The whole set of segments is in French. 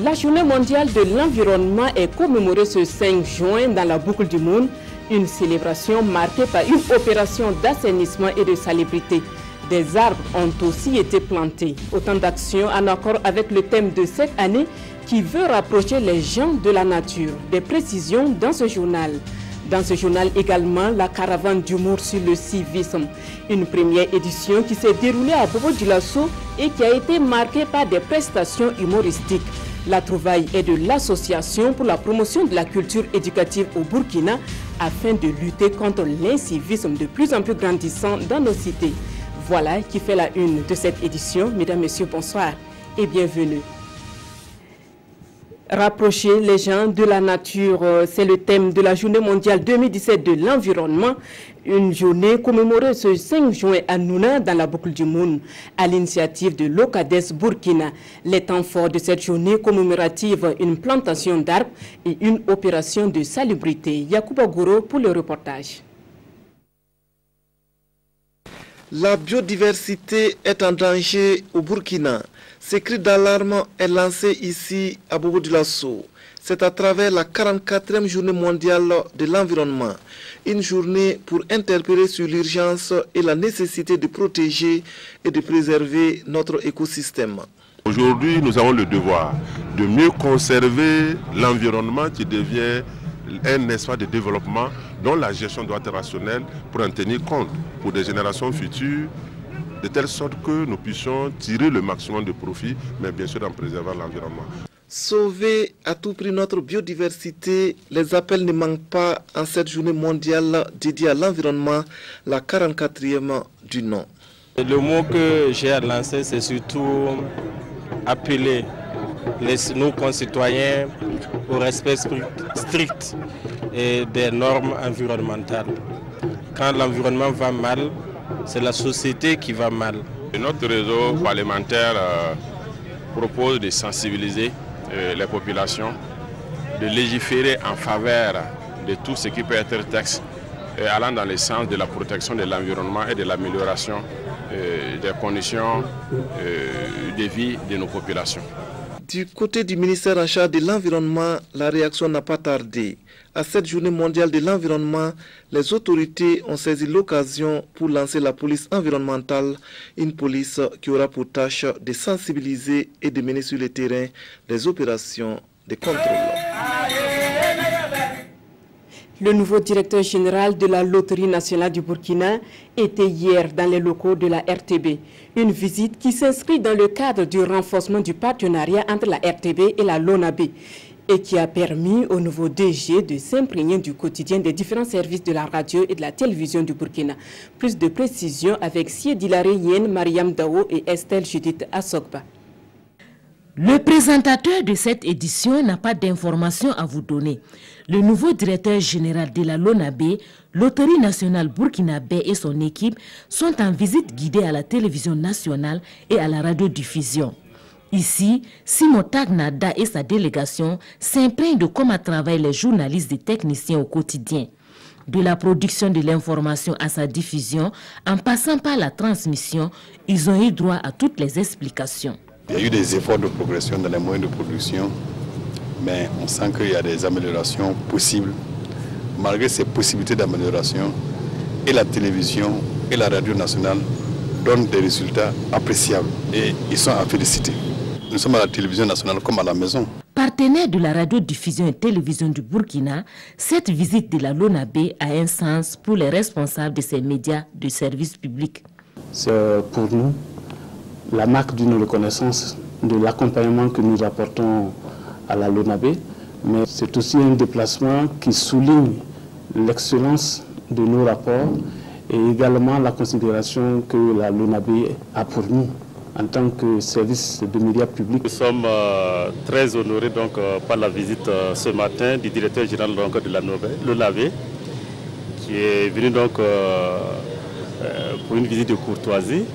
La journée mondiale de l'environnement est commémorée ce 5 juin dans la boucle du monde, une célébration marquée par une opération d'assainissement et de salubrité. Des arbres ont aussi été plantés, autant d'actions en accord avec le thème de cette année qui veut rapprocher les gens de la nature. Des précisions dans ce journal. Dans ce journal également, la caravane d'humour sur le civisme, une première édition qui s'est déroulée à Bobo-Dioulasso et qui a été marquée par des prestations humoristiques. La trouvaille est de l'association pour la promotion de la culture éducative au Burkina afin de lutter contre l'incivisme de plus en plus grandissant dans nos cités. Voilà qui fait la une de cette édition. Mesdames, Messieurs, bonsoir et bienvenue. Rapprocher les gens de la nature, c'est le thème de la journée mondiale 2017 de l'environnement. Une journée commémorée ce 5 juin à Nouna dans la boucle du monde, à l'initiative de l'OCADES Burkina. Les temps forts de cette journée commémorative, une plantation d'arbres et une opération de salubrité. Yacouba Gouro pour le reportage. La biodiversité est en danger au Burkina. Ce cri d'alarme est lancé ici à Bobo-Dioulasso. C'est à travers la 44e journée mondiale de l'environnement. Une journée pour interpeller sur l'urgence et la nécessité de protéger et de préserver notre écosystème. Aujourd'hui, nous avons le devoir de mieux conserver l'environnement qui devient un espace de développement dont la gestion doit être rationnelle pour en tenir compte pour des générations futures, de telle sorte que nous puissions tirer le maximum de profit, mais bien sûr en préservant l'environnement. Sauver à tout prix notre biodiversité, les appels ne manquent pas en cette journée mondiale dédiée à l'environnement, la 44e du nom. Le mot que j'ai à lancer, c'est surtout appeler nos concitoyens au respect strict des normes environnementales. Quand l'environnement va mal, c'est la société qui va mal. Et notre réseau parlementaire propose de sensibiliser les populations, de légiférer en faveur de tout ce qui peut être texte allant dans le sens de la protection de l'environnement et de l'amélioration des conditions de vie de nos populations. Du côté du ministère en charge de l'environnement, la réaction n'a pas tardé. À cette journée mondiale de l'environnement, les autorités ont saisi l'occasion pour lancer la police environnementale, une police qui aura pour tâche de sensibiliser et de mener sur le terrain les opérations de contrôle. Le nouveau directeur général de la Loterie nationale du Burkina était hier dans les locaux de la RTB. Une visite qui s'inscrit dans le cadre du renforcement du partenariat entre la RTB et la LONAB et qui a permis au nouveau DG de s'imprégner du quotidien des différents services de la radio et de la télévision du Burkina. Plus de précisions avec Siedilare Yen, Mariam Dao et Estelle Judith Assogba. Le présentateur de cette édition n'a pas d'informations à vous donner. Le nouveau directeur général de la LONAB, Loterie nationale burkinabé et son équipe sont en visite guidée à la télévision nationale et à la radiodiffusion. Ici, Simon Tagnada et sa délégation s'imprègnent de comment travaillent les journalistes et techniciens au quotidien. De la production de l'information à sa diffusion, en passant par la transmission, ils ont eu droit à toutes les explications. Il y a eu des efforts de progression dans les moyens de production, mais on sent qu'il y a des améliorations possibles. Malgré ces possibilités d'amélioration, et la télévision et la radio nationale donnent des résultats appréciables et ils sont à féliciter. Nous sommes à la télévision nationale comme à la maison. Partenaire de la radiodiffusion et télévision du Burkina, cette visite de la LONAB a un sens pour les responsables de ces médias de service public. C'est pour nous la marque d'une reconnaissance de l'accompagnement que nous apportons à la LONAB, mais c'est aussi un déplacement qui souligne l'excellence de nos rapports et également la considération que la LONAB a pour nous en tant que service de médias publics. Nous sommes très honorés par la visite ce matin du directeur général de la LONAB qui est venu pour une visite de courtoisie.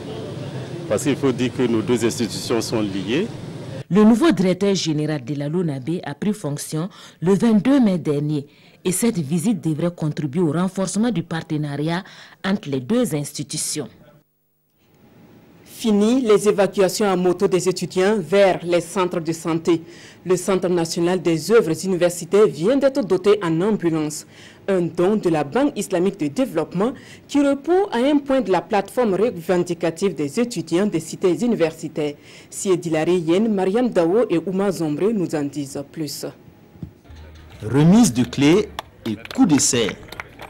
Parce qu'il faut dire que nos deux institutions sont liées. Le nouveau directeur général de la LONAB a pris fonction le 22 mai dernier et cette visite devrait contribuer au renforcement du partenariat entre les deux institutions. Fini les évacuations à moto des étudiants vers les centres de santé. Le Centre national des œuvres universitaires vient d'être doté en ambulance. Un don de la Banque islamique de développement qui répond à un point de la plateforme revendicative des étudiants des cités universitaires. Siedilari Yen, Mariam Dawo et Ouma Zombre nous en disent plus. Remise de clés et coup d'essai.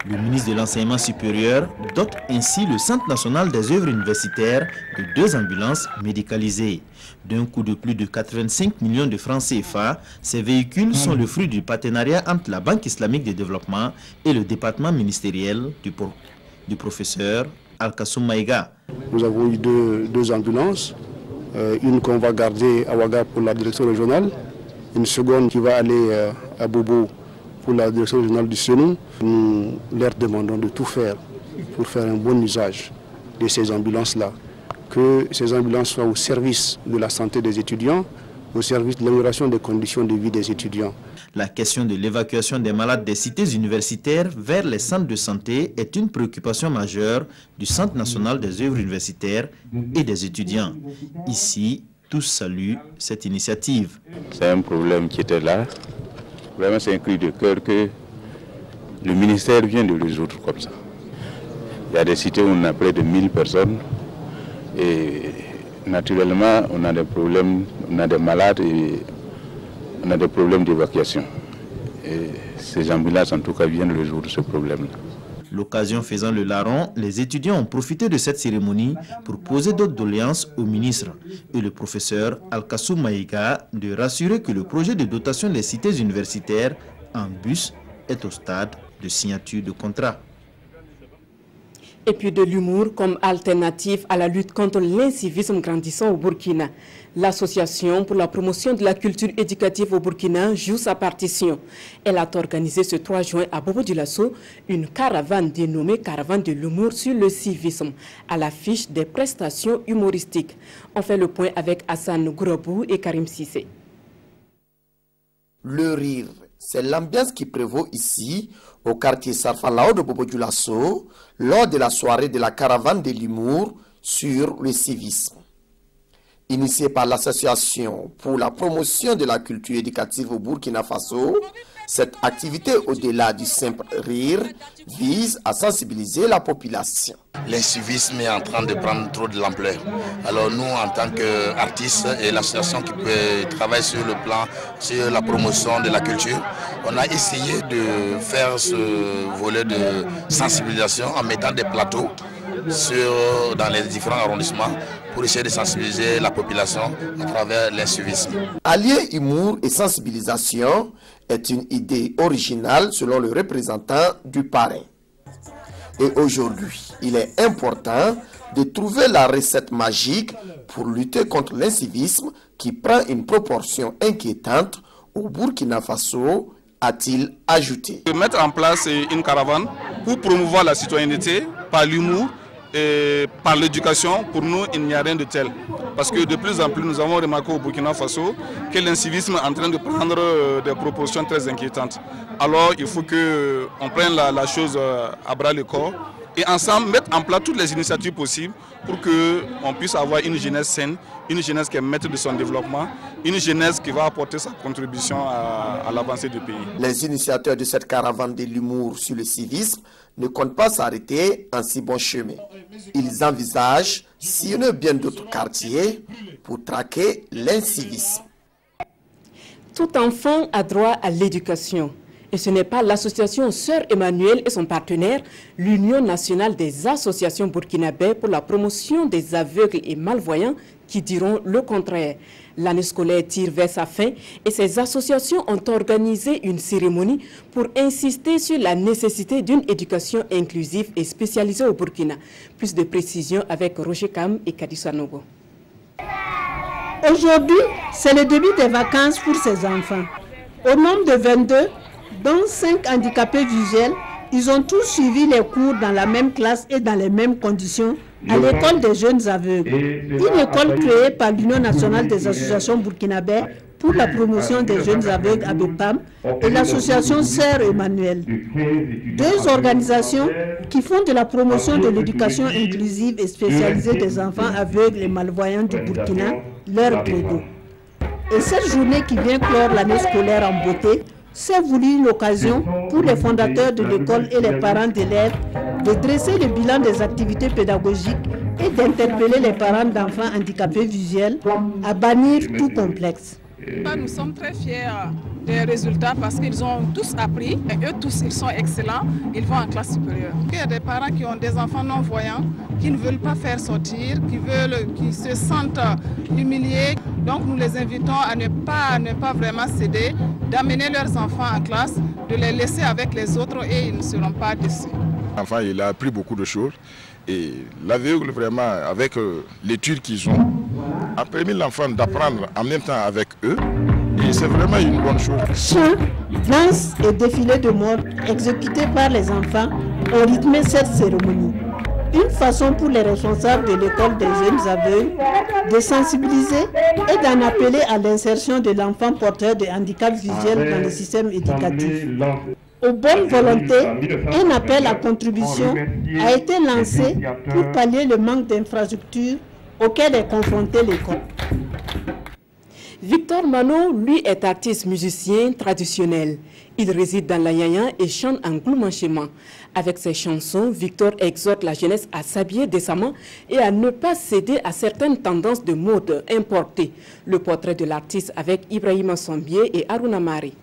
Le ministre de l'Enseignement supérieur dote ainsi le Centre national des œuvres universitaires de 2 ambulances médicalisées. D'un coût de plus de 85 millions de francs CFA, ces véhicules sont le fruit du partenariat entre la Banque islamique de développement et le département ministériel du professeur Al-Kassoum Maïga. Nous avons eu deux ambulances, une qu'on va garder à Ouaga pour la direction régionale, une seconde qui va aller à Bobo pour la direction régionale du Sénou. Nous leur demandons de tout faire pour faire un bon usage de ces ambulances-là. Que ces ambulances soient au service de la santé des étudiants, au service de l'amélioration des conditions de vie des étudiants. La question de l'évacuation des malades des cités universitaires vers les centres de santé est une préoccupation majeure du Centre national des œuvres universitaires et des étudiants. Ici, tous saluent cette initiative. C'est un problème qui était là. Vraiment, c'est un cri de cœur que le ministère vient de résoudre comme ça. Il y a des cités où on a près de 1000 personnes et naturellement, on a des problèmes, on a des malades et on a des problèmes d'évacuation. Et ces ambulances, en tout cas, viennent résoudre ce problème-là. L'occasion faisant le larron, les étudiants ont profité de cette cérémonie pour poser d'autres doléances au ministre et le professeur Al-Kassoum Maïga de rassurer que le projet de dotation des cités universitaires en bus est au stade de signature de contrat. Et puis de l'humour comme alternative à la lutte contre l'incivisme grandissant au Burkina. L'Association pour la promotion de la culture éducative au Burkina joue sa partition. Elle a organisé ce 3 juin à Bobo-Dioulasso une caravane dénommée Caravane de l'humour sur le civisme, à l'affiche des prestations humoristiques. On fait le point avec Hassan Gourabou et Karim Sissé. Le rire, c'est l'ambiance qui prévaut ici, au quartier Sarfalao de Bobo-Dioulasso, lors de la soirée de la caravane de l'humour sur le civisme. Initiée par l'Association pour la promotion de la culture éducative au Burkina Faso, cette activité, au-delà du simple rire, vise à sensibiliser la population. L'incivisme est en train de prendre trop de l'ampleur. Alors nous, en tant qu'artistes et l'association qui travaille sur le plan, sur la promotion de la culture, on a essayé de faire ce volet de sensibilisation en mettant des plateaux dans les différents arrondissements pour essayer de sensibiliser la population à travers l'incivisme. Allier humour et sensibilisation est une idée originale selon le représentant du parrain. Et aujourd'hui, il est important de trouver la recette magique pour lutter contre l'incivisme qui prend une proportion inquiétante au Burkina Faso, a-t-il ajouté. Mettre en place une caravane pour promouvoir la citoyenneté par l'humour et par l'éducation, pour nous, il n'y a rien de tel. Parce que de plus en plus, nous avons remarqué au Burkina Faso que l'incivisme est en train de prendre des proportions très inquiétantes. Alors, il faut qu'on prenne la chose à bras le corps et ensemble mettre en place toutes les initiatives possibles pour qu'on puisse avoir une jeunesse saine, une jeunesse qui est maître de son développement, une jeunesse qui va apporter sa contribution à l'avancée du pays. Les initiateurs de cette caravane de l'humour sur le civisme ne comptent pas s'arrêter en si bon chemin. Ils envisagent sillonner bien d'autres quartiers pour traquer l'incivisme. Tout enfant a droit à l'éducation. Et ce n'est pas l'association Sœur Emmanuel et son partenaire, l'Union nationale des associations burkinabè pour la promotion des aveugles et malvoyants, qui diront le contraire. L'année scolaire tire vers sa fin et ces associations ont organisé une cérémonie pour insister sur la nécessité d'une éducation inclusive et spécialisée au Burkina. Plus de précisions avec Roger Kam et Kadissa Nogo. Aujourd'hui, c'est le début des vacances pour ces enfants. Au nombre de 22, dont 5 handicapés visuels, ils ont tous suivi les cours dans la même classe et dans les mêmes conditions à l'école des jeunes aveugles, une école créée par l'Union nationale des associations burkinabè pour la promotion des jeunes aveugles à Bepam et l'association Sœur Emmanuel. Deux organisations qui font de la promotion de l'éducation inclusive et spécialisée des enfants aveugles et malvoyants du Burkina leur credo. Et cette journée qui vient clore l'année scolaire en beauté, c'est voulu l'occasion pour les fondateurs de l'école et les parents d'élèves de dresser le bilan des activités pédagogiques et d'interpeller les parents d'enfants handicapés visuels à bannir tout complexe. Nous sommes très fiers des résultats parce qu'ils ont tous appris et eux tous ils sont excellents, ils vont en classe supérieure. Il y a des parents qui ont des enfants non-voyants qui ne veulent pas faire sortir, qui se sentent humiliés. Donc nous les invitons à ne pas vraiment céder, d'amener leurs enfants en classe, de les laisser avec les autres et ils ne seront pas déçus. L'enfant il a appris beaucoup de choses et l'aveugle vraiment avec l'étude qu'ils ont a permis l'enfant d'apprendre en même temps avec eux et c'est vraiment une bonne chose. Chants, danses et défilés de mode exécutés par les enfants ont rythmé cette cérémonie. Une façon pour les responsables de l'école des jeunes aveugles de sensibiliser et d'en appeler à l'insertion de l'enfant porteur de handicap visuel dans le système éducatif. Aux bonnes volontés, un appel à contribution a été lancé pour pallier le manque d'infrastructures auquel est confrontée l'école. Victor Mano, lui, est artiste musicien traditionnel. Il réside dans la Yaya et chante en gloumanchement. Avec ses chansons, Victor exhorte la jeunesse à s'habiller décemment et à ne pas céder à certaines tendances de mode importées. Le portrait de l'artiste avec Ibrahima Sombier et Aruna Mari.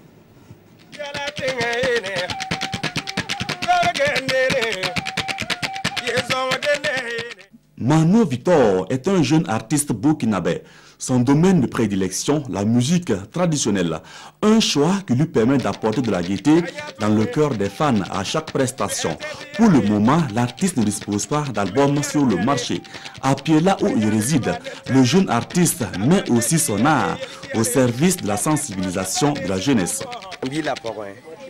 Mano Victor est un jeune artiste burkinabè. Son domaine de prédilection, la musique traditionnelle. Un choix qui lui permet d'apporter de la gaieté dans le cœur des fans à chaque prestation. Pour le moment, l'artiste ne dispose pas d'album sur le marché. À Piela où il réside, le jeune artiste met aussi son art au service de la sensibilisation de la jeunesse.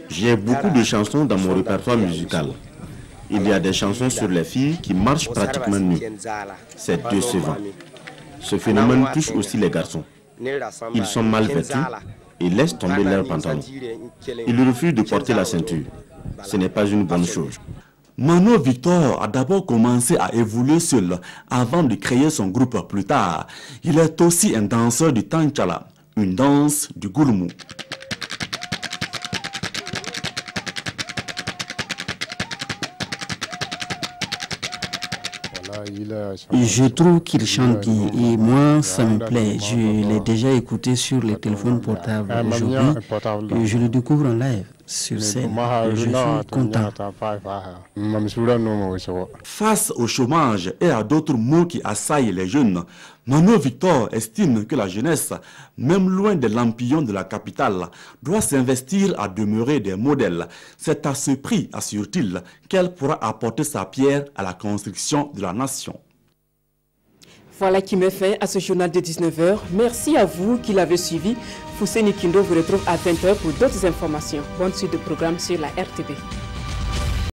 J'ai beaucoup de chansons dans mon répertoire musical. Il y a des chansons sur les filles qui marchent pratiquement nues. C'est décevant. Ce phénomène touche aussi les garçons. Ils sont mal vêtus et laissent tomber leurs pantalons. Ils refusent de porter la ceinture. Ce n'est pas une bonne chose. Mano Victor a d'abord commencé à évoluer seul avant de créer son groupe plus tard. Il est aussi un danseur du Tanchala, une danse du Goulmou. Je trouve qu'il chante bien et moi ça me plaît. Je l'ai déjà écouté sur les téléphones portables aujourd'hui et je le découvre en live sur scène. Je suis content. Face au chômage et à d'autres maux qui assaillent les jeunes, Mano Victor estime que la jeunesse, même loin des lampillons de la capitale, doit s'investir à demeurer des modèles. C'est à ce prix, assure-t-il, qu'elle pourra apporter sa pierre à la construction de la nation. Voilà qui met fin à ce journal de 19h. Merci à vous qui l'avez suivi. Fousseni Kindo vous retrouve à 20h pour d'autres informations. Bonne suite de programme sur la RTB.